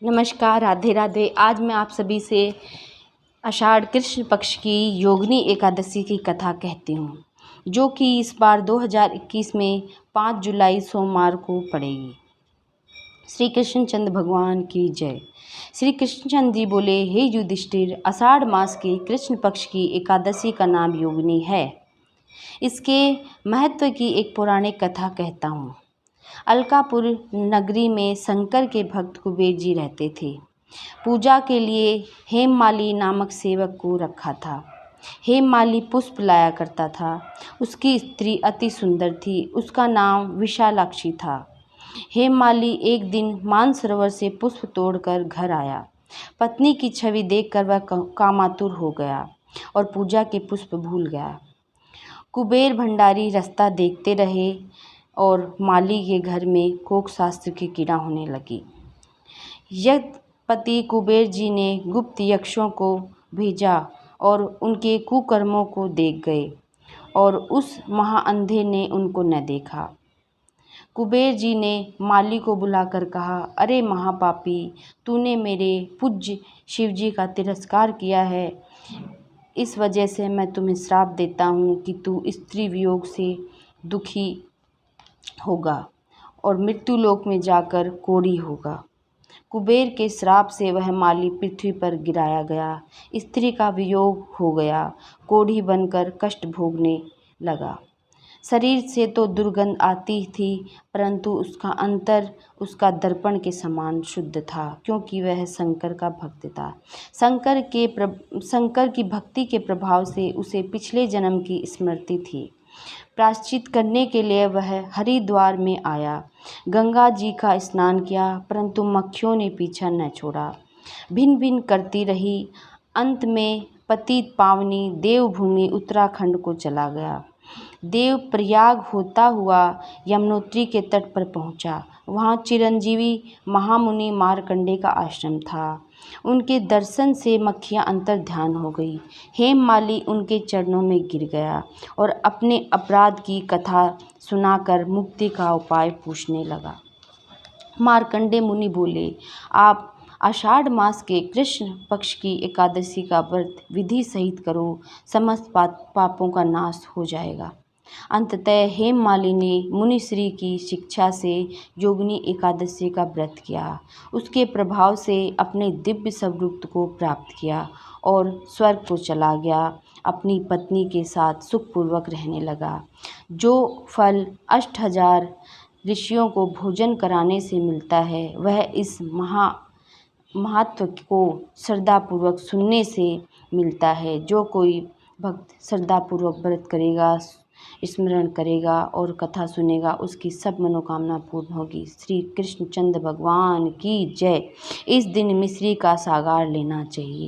नमस्कार, राधे राधे। आज मैं आप सभी से आषाढ़ कृष्ण पक्ष की योगिनी एकादशी की कथा कहती हूँ, जो कि इस बार 2021 में 5 जुलाई सोमवार को पड़ेगी। श्री कृष्णचंद्र भगवान की जय। श्री कृष्णचंद्र जी बोले, हे युधिष्ठिर, आषाढ़ मास के कृष्ण पक्ष की एकादशी का नाम योगिनी है। इसके महत्व की एक पौराणिक कथा कहता हूँ। अलकापुर नगरी में शंकर के भक्त कुबेर जी रहते थे। पूजा के लिए हेममाली नामक सेवक को रखा था। हेममाली पुष्प लाया करता था। उसकी स्त्री अति सुंदर थी। उसका नाम विशालाक्षी था। हेममाली एक दिन मानसरोवर से पुष्प तोड़कर घर आया। पत्नी की छवि देखकर वह कामातुर हो गया और पूजा के पुष्प भूल गया। कुबेर भंडारी रास्ता देखते रहे और माली के घर में कोक शास्त्र की कीड़ा होने लगी। यज्ञपति कुबेर जी ने गुप्त यक्षों को भेजा और उनके कुकर्मों को देख गए और उस महाअंधे ने उनको न देखा। कुबेर जी ने माली को बुलाकर कहा, अरे महापापी, तूने मेरे पूज्य शिवजी का तिरस्कार किया है। इस वजह से मैं तुम्हें श्राप देता हूँ कि तू स्त्री वियोग से दुखी होगा और मृत्युलोक में जाकर कोढ़ी होगा। कुबेर के श्राप से वह माली पृथ्वी पर गिराया गया। स्त्री का वियोग हो गया, कोढ़ी बनकर कष्ट भोगने लगा। शरीर से तो दुर्गंध आती थी, परंतु उसका अंतर उसका दर्पण के समान शुद्ध था, क्योंकि वह शंकर का भक्त था। शंकर की भक्ति के प्रभाव से उसे पिछले जन्म की स्मृति थी। प्रायश्चित करने के लिए वह हरिद्वार में आया। गंगा जी का स्नान किया, परंतु मक्खियों ने पीछा न छोड़ा। भिन भिन करती रही। अंत में पतित पावनी देवभूमि उत्तराखंड को चला गया। देव प्रयाग होता हुआ यमुनोत्री के तट पर पहुंचा। वहां चिरंजीवी महामुनि मार्कंडे का आश्रम था। उनके दर्शन से मक्खियां अंतर ध्यान हो गई। हेममाली उनके चरणों में गिर गया और अपने अपराध की कथा सुनाकर मुक्ति का उपाय पूछने लगा। मार्कंडे मुनि बोले, आप आषाढ़ मास के कृष्ण पक्ष की एकादशी का व्रत विधि सहित करो, समस्त पापों का नाश हो जाएगा। अंततः हेममाली ने मुनिश्री की शिक्षा से योगिनी एकादशी का व्रत किया। उसके प्रभाव से अपने दिव्य स्वरूप को प्राप्त किया और स्वर्ग को चला गया। अपनी पत्नी के साथ सुखपूर्वक रहने लगा। जो फल 8000 ऋषियों को भोजन कराने से मिलता है, वह इस महत्व को श्रद्धापूर्वक सुनने से मिलता है। जो कोई भक्त श्रद्धापूर्वक व्रत करेगा, स्मरण करेगा और कथा सुनेगा, उसकी सब मनोकामना पूर्ण होगी। श्री कृष्णचंद्र भगवान की जय। इस दिन मिश्री का सागार लेना चाहिए।